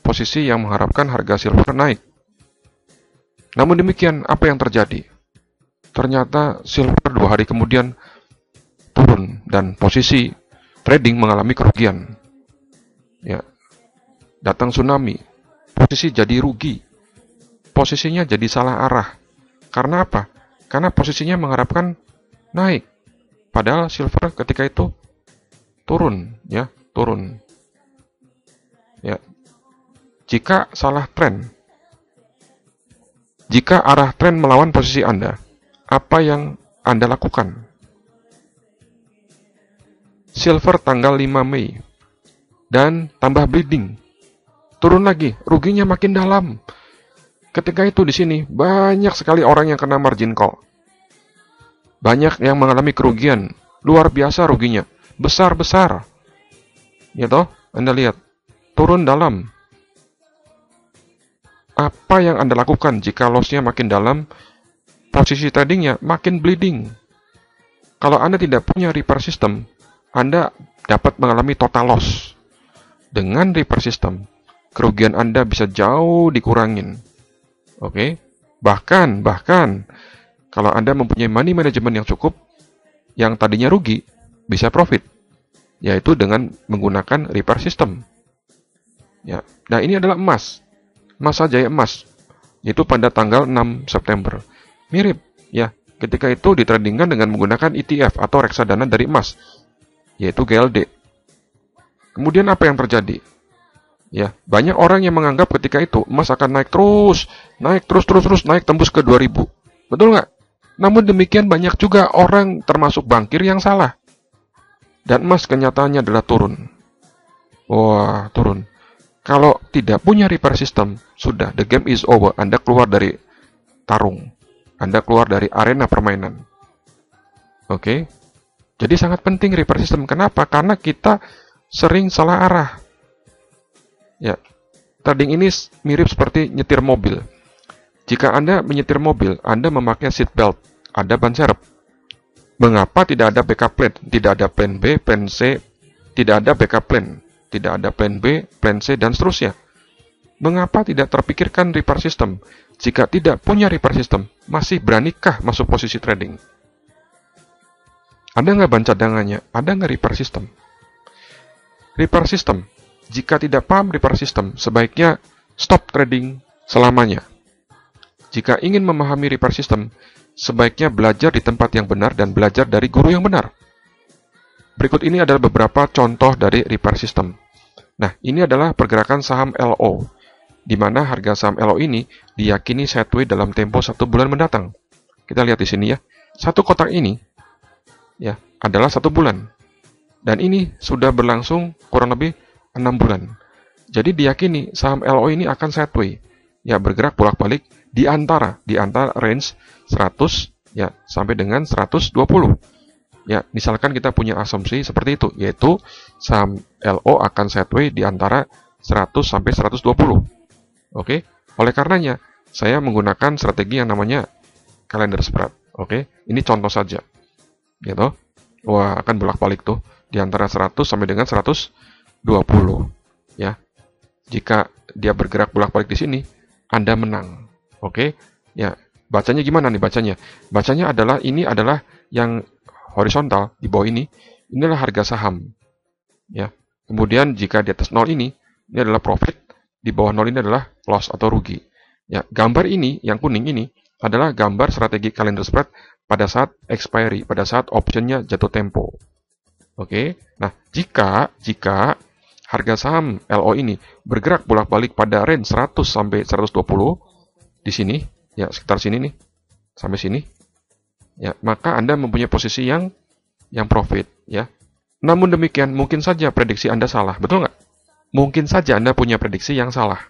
posisi yang mengharapkan harga silver naik. Namun demikian, apa yang terjadi? Ternyata silver 2 hari kemudian turun dan posisi trading mengalami kerugian. Ya, datang tsunami, posisi jadi rugi, posisinya jadi salah arah. Karena apa? Karena posisinya mengharapkan naik, padahal silver ketika itu turun, ya, turun. Ya, jika salah tren, jika arah tren melawan posisi Anda, apa yang Anda lakukan? Silver tanggal 5 Mei dan tambah bleeding. Turun lagi, ruginya makin dalam. Ketika itu di sini banyak sekali orang yang kena margin call. Banyak yang mengalami kerugian, luar biasa ruginya, besar-besar. Ya toh, Anda lihat, turun dalam. Apa yang Anda lakukan jika loss-nya makin dalam? Posisi tradingnya makin bleeding. Kalau Anda tidak punya reaper system, Anda dapat mengalami total loss. Dengan reaper system, kerugian Anda bisa jauh dikurangin. Oke? Bahkan, kalau Anda mempunyai money management yang cukup, yang tadinya rugi, bisa profit. Yaitu dengan menggunakan reaper system. Ya. Nah, ini adalah emas. Emas saja ya, emas. Itu pada tanggal 6 September. Mirip, ya. Ketika itu ditradingkan dengan menggunakan ETF atau reksadana dari emas, yaitu GLD. Kemudian apa yang terjadi? Ya, banyak orang yang menganggap ketika itu emas akan naik terus, naik tembus ke 2000. Betul nggak? Namun demikian banyak juga orang termasuk bankir yang salah. Dan emas kenyataannya adalah turun. Wah, turun. Kalau tidak punya reaper system, sudah, the game is over. Anda keluar dari tarung. Anda keluar dari arena permainan. Oke? Jadi sangat penting reaper system. Kenapa? Karena kita sering salah arah. Ya, trading ini mirip seperti nyetir mobil. Jika Anda menyetir mobil, Anda memakai seat belt, ada ban serep. Mengapa tidak ada backup plan? Tidak ada plan B, plan C, tidak ada backup plan. Tidak ada plan B, plan C, dan seterusnya. Mengapa tidak terpikirkan reaper system? Jika tidak punya reaper system, masih beranikah masuk posisi trading? Ada nggak ban cadangannya? Ada nggak reaper system? Reaper system. Jika tidak paham reaper system, sebaiknya stop trading selamanya. Jika ingin memahami reaper system, sebaiknya belajar di tempat yang benar dan belajar dari guru yang benar. Berikut ini adalah beberapa contoh dari repair system. Nah, ini adalah pergerakan saham LO, di mana harga saham LO ini diyakini sideways dalam tempo 1 bulan mendatang. Kita lihat di sini ya. Satu kotak ini ya adalah 1 bulan. Dan ini sudah berlangsung kurang lebih 6 bulan. Jadi diyakini saham LO ini akan sideways, ya bergerak bolak-balik di antara range 100 ya sampai dengan 120. Ya, misalkan kita punya asumsi seperti itu, yaitu saham LO akan sideways di antara 100 sampai 120. Oke, oleh karenanya saya menggunakan strategi yang namanya calendar spread. Oke, ini contoh saja. Gitu. Wah, akan bolak-balik tuh di antara 100 sampai dengan 120. Ya. Jika dia bergerak bolak-balik di sini, Anda menang. Oke? Ya, bacanya gimana nih bacanya? Bacanya adalah ini adalah yang horizontal di bawah ini adalah harga saham. Ya. Kemudian jika di atas 0 ini adalah profit, di bawah 0 ini adalah loss atau rugi. Ya, gambar ini yang kuning ini adalah gambar strategi calendar spread pada saat expiry, pada saat optionnya jatuh tempo. Oke. Nah, jika harga saham LO ini bergerak bolak-balik pada range 100 sampai 120 di sini, ya sekitar sini nih, sampai sini. Ya, maka Anda mempunyai posisi yang profit, ya. Namun demikian, mungkin saja prediksi Anda salah, betul nggak? Mungkin saja Anda punya prediksi yang salah.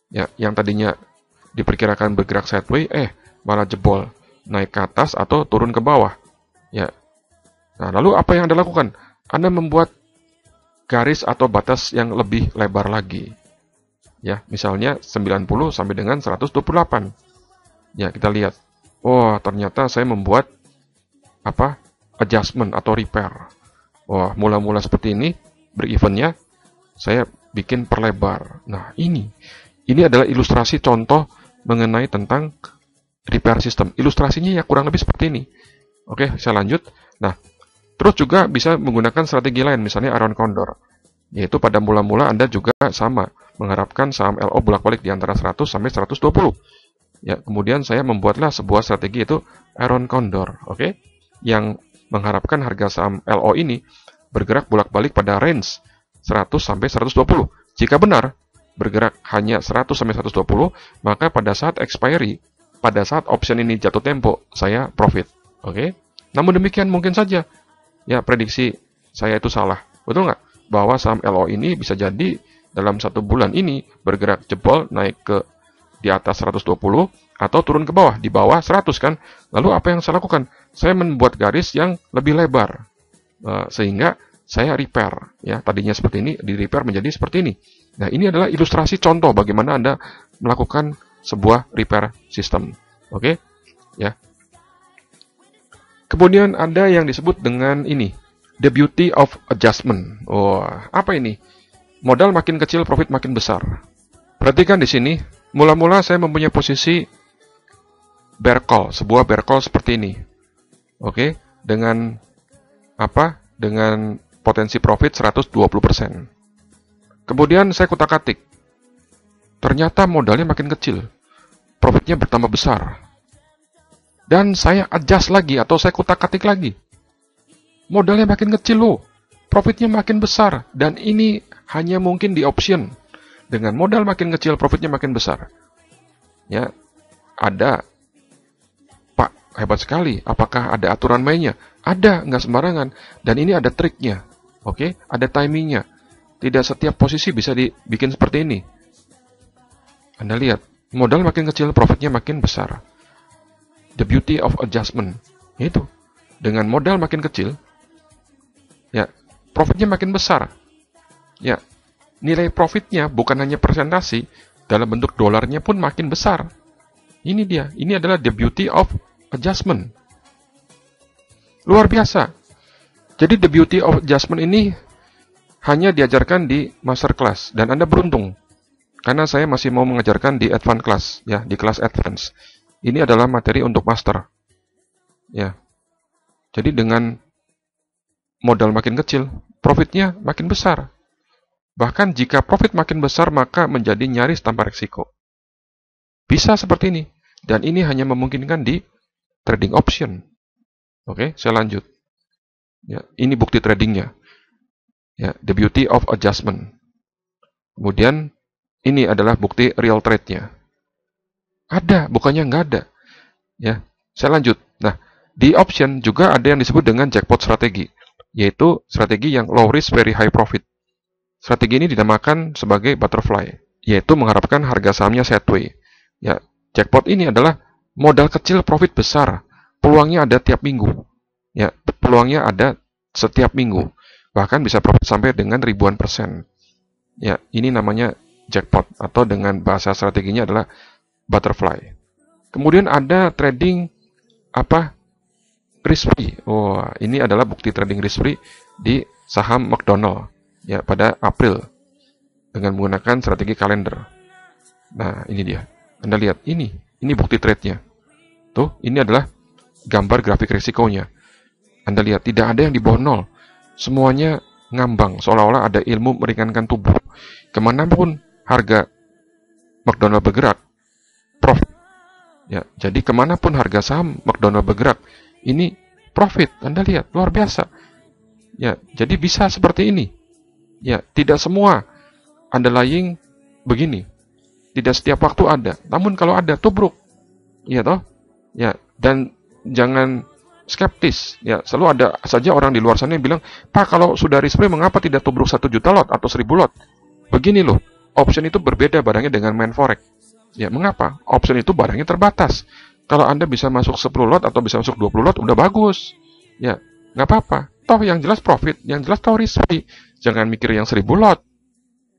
Ya, yang tadinya diperkirakan bergerak sideways, malah jebol, naik ke atas atau turun ke bawah. Ya. Nah, lalu apa yang Anda lakukan? Anda membuat garis atau batas yang lebih lebar lagi. Ya, misalnya 90 sampai dengan 128. Ya, kita lihat. Wah, ternyata saya membuat adjustment atau repair. Wah, mula-mula seperti ini, break-evennya saya bikin perlebar. Nah, ini adalah ilustrasi contoh mengenai tentang repair system. Ilustrasinya ya kurang lebih seperti ini. Oke, saya lanjut. Nah, terus juga bisa menggunakan strategi lain, misalnya Iron Condor. Yaitu pada mula-mula Anda juga sama, mengharapkan saham LO bolak-balik di antara 100 sampai 120. Ya, kemudian saya membuatlah sebuah strategi itu Iron Condor, oke? Yang mengharapkan harga saham LO ini bergerak bolak-balik pada range 100 sampai 120. Jika benar bergerak hanya 100 sampai 120, maka pada saat expiry, pada saat option ini jatuh tempo, saya profit, oke? Namun demikian mungkin saja ya prediksi saya itu salah, betul nggak? Bahwa saham LO ini bisa jadi dalam 1 bulan ini bergerak jebol naik ke di atas 120 atau turun ke bawah, di bawah 100 kan. Lalu apa yang saya lakukan? Saya membuat garis yang lebih lebar. Sehingga saya repair. Ya, tadinya seperti ini, di repair menjadi seperti ini. Nah, ini adalah ilustrasi contoh bagaimana Anda melakukan sebuah repair system. Oke? Ya. Kemudian ada yang disebut dengan ini, the beauty of adjustment. Apa ini? Modal makin kecil, profit makin besar. Perhatikan di sini, mula-mula saya mempunyai posisi bear call, sebuah bear call seperti ini. Oke, dengan Dengan potensi profit 120%. Kemudian saya kutak-atik. Ternyata modalnya makin kecil. Profitnya bertambah besar. Dan saya adjust lagi atau saya kutak-atik lagi. Modalnya makin kecil loh. Profitnya makin besar. Dan ini hanya mungkin di option. Dengan modal makin kecil, profitnya makin besar. Ya, ada. Pak, hebat sekali. Apakah ada aturan mainnya? Ada, nggak sembarangan. Dan ini ada triknya. Oke, ada timingnya. Tidak setiap posisi bisa dibikin seperti ini. Anda lihat, modal makin kecil, profitnya makin besar. The beauty of adjustment. Itu. Dengan modal makin kecil, ya, profitnya makin besar. Ya, nilai profitnya bukan hanya persentasi, dalam bentuk dolarnya pun makin besar. Ini dia, ini adalah the beauty of adjustment. Luar biasa. Jadi the beauty of adjustment ini hanya diajarkan di masterclass, dan Anda beruntung. Karena saya masih mau mengajarkan di advance class, ya, di kelas advance. Ini adalah materi untuk master. Ya. Jadi dengan modal makin kecil, profitnya makin besar. Bahkan jika profit makin besar, maka menjadi nyaris tanpa risiko. Bisa seperti ini. Dan ini hanya memungkinkan di trading option. Oke, saya lanjut. Ya, ini bukti tradingnya. Ya, the beauty of adjustment. Kemudian ini adalah bukti real trade-nya. Ada, bukannya nggak ada. Ya, saya lanjut. Nah, di option juga ada yang disebut dengan jackpot strategi, yaitu strategi yang low risk very high profit. Strategi ini dinamakan sebagai butterfly, yaitu mengharapkan harga sahamnya sideways. Ya, jackpot ini adalah modal kecil profit besar. Peluangnya ada tiap minggu. Ya, peluangnya ada setiap minggu. Bahkan bisa profit sampai dengan ribuan persen. Ya, ini namanya jackpot atau dengan bahasa strateginya adalah butterfly. Kemudian ada trading risk free. Wah, ini adalah bukti trading risk free di saham McDonald ya pada April dengan menggunakan strategi kalender. Nah, ini dia. Anda lihat ini bukti trade-nya. Tuh, ini adalah gambar grafik risikonya. Anda lihat tidak ada yang di bawah nol. Semuanya ngambang, seolah-olah ada ilmu meringankan tubuh. Kemanapun harga McDonald bergerak, profit. Ya, jadi kemanapun harga saham McDonald bergerak, ini profit. Anda lihat, luar biasa. Ya, jadi bisa seperti ini. Ya, tidak semua underlying begini. Tidak setiap waktu ada. Namun kalau ada, tubruk. Ya toh? Ya, dan jangan skeptis. Ya, selalu ada saja orang di luar sana yang bilang, "Pak, kalau sudah risk free mengapa tidak tubruk 1 juta lot atau 1000 lot?" Begini loh, option itu berbeda barangnya dengan main forex. Ya, mengapa? Option itu barangnya terbatas. Kalau Anda bisa masuk 10 lot atau bisa masuk 20 lot, udah bagus. Ya, nggak apa-apa. Toh yang jelas profit, yang jelas toh risk free. Jangan mikir yang 1000 lot.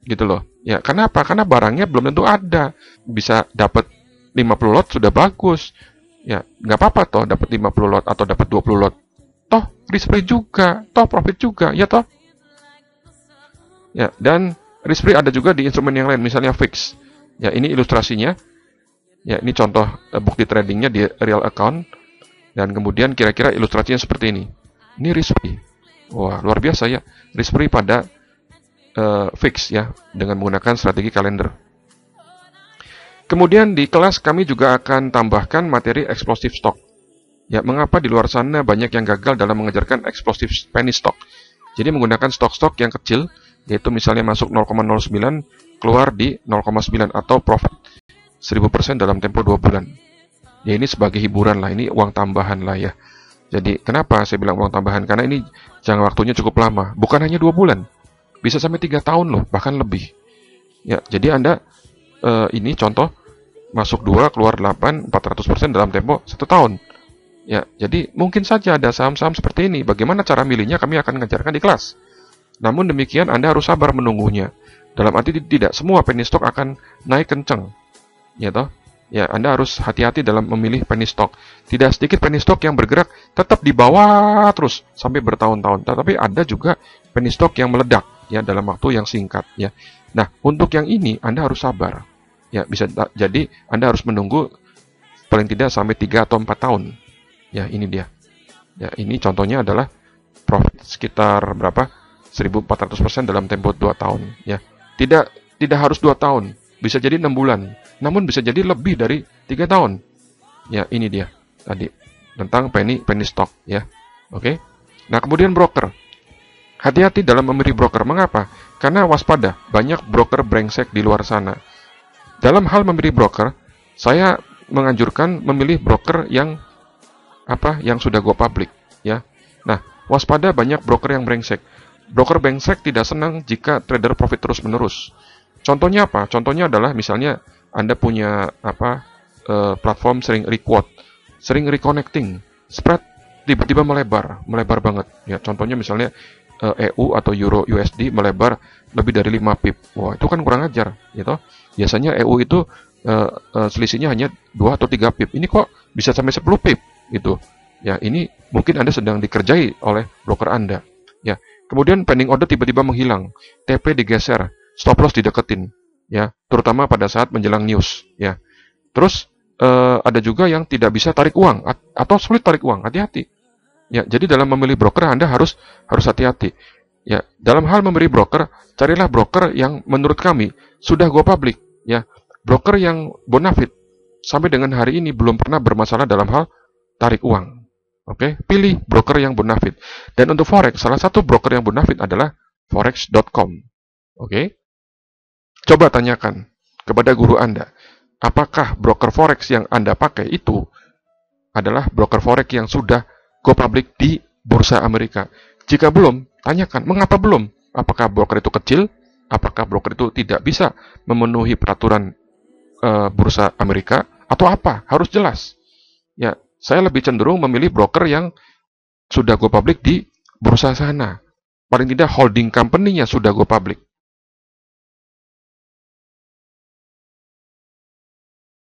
Gitu loh. Ya, kenapa? Karena barangnya belum tentu ada. Bisa dapat 50 lot sudah bagus. Ya, nggak apa-apa toh dapat 50 lot atau dapat 20 lot. Toh risk free juga, toh profit juga, ya toh? Ya, dan risk free ada juga di instrumen yang lain, misalnya fix. Ya, ini ilustrasinya. Ya, ini contoh bukti tradingnya di real account. Dan kemudian kira-kira ilustrasinya seperti ini. Ini risk free. Wah, luar biasa ya. Risk free pada fix ya, dengan menggunakan strategi kalender. Kemudian di kelas kami juga akan tambahkan materi explosive stock. Ya, mengapa di luar sana banyak yang gagal dalam mengejarkan explosive penny stock? Jadi menggunakan stok-stok yang kecil, yaitu misalnya masuk 0,09, keluar di 0,9 atau profit 1000% dalam tempo 2 bulan. Ya, ini sebagai hiburan lah, ini uang tambahan lah ya. Jadi kenapa saya bilang uang tambahan? Karena ini jangka waktunya cukup lama, bukan hanya 2 bulan. Bisa sampai 3 tahun loh, bahkan lebih. Ya, jadi Anda ini contoh masuk 2, keluar 8, 400% dalam tempo 1 tahun. Ya, jadi mungkin saja ada saham-saham seperti ini. Bagaimana cara milihnya kami akan mengajarkan di kelas. Namun demikian Anda harus sabar menunggunya. Dalam arti tidak semua penny stock akan naik kencang. Ya toh? Ya, Anda harus hati-hati dalam memilih penny stock. Tidak sedikit penny stock yang bergerak tetap di bawah terus sampai bertahun-tahun. Tetapi ada juga penny stock yang meledak ya dalam waktu yang singkat ya. Nah, untuk yang ini Anda harus sabar. Ya, bisa jadi Anda harus menunggu paling tidak sampai 3 atau 4 tahun. Ya, ini dia. Ya, ini contohnya adalah profit sekitar berapa? 1400% dalam tempo 2 tahun ya. Tidak harus 2 tahun, bisa jadi 6 bulan. Namun bisa jadi lebih dari 3 tahun. Ya, ini dia tadi tentang penny stock ya. Oke. Nah, kemudian broker. Hati-hati dalam memilih broker. Mengapa? Karena waspada, banyak broker brengsek di luar sana. Dalam hal memilih broker, saya menganjurkan memilih broker yang sudah go public ya. Nah, waspada banyak broker yang brengsek. Broker brengsek tidak senang jika trader profit terus-menerus. Contohnya apa? Contohnya adalah misalnya Anda punya platform sering requote, sering reconnecting, spread tiba-tiba melebar banget. Ya, contohnya misalnya EU atau Euro USD melebar lebih dari 5 pip. Wah, itu kan kurang ajar, gitu. Biasanya EU itu selisihnya hanya 2 atau 3 pip. Ini kok bisa sampai 10 pip, gitu. Ya, ini mungkin Anda sedang dikerjai oleh broker Anda. Ya, kemudian pending order tiba-tiba menghilang, TP digeser, stop loss dideketin, ya, terutama pada saat menjelang news, ya. Terus ada juga yang tidak bisa tarik uang atau sulit tarik uang, hati-hati. Ya, jadi dalam memilih broker Anda harus hati-hati. Ya, dalam hal memilih broker, carilah broker yang menurut kami sudah go public, ya. Broker yang bonafit sampai dengan hari ini belum pernah bermasalah dalam hal tarik uang. Oke, pilih broker yang bonafit. Dan untuk forex, salah satu broker yang bonafit adalah forex.com. Oke. Coba tanyakan kepada guru Anda, apakah broker forex yang Anda pakai itu adalah broker forex yang sudah go public di Bursa Amerika? Jika belum, tanyakan, mengapa belum? Apakah broker itu kecil? Apakah broker itu tidak bisa memenuhi peraturan Bursa Amerika? Atau apa? Harus jelas. Ya, saya lebih cenderung memilih broker yang sudah go public di bursa sana. Paling tidak holding company-nya sudah go public.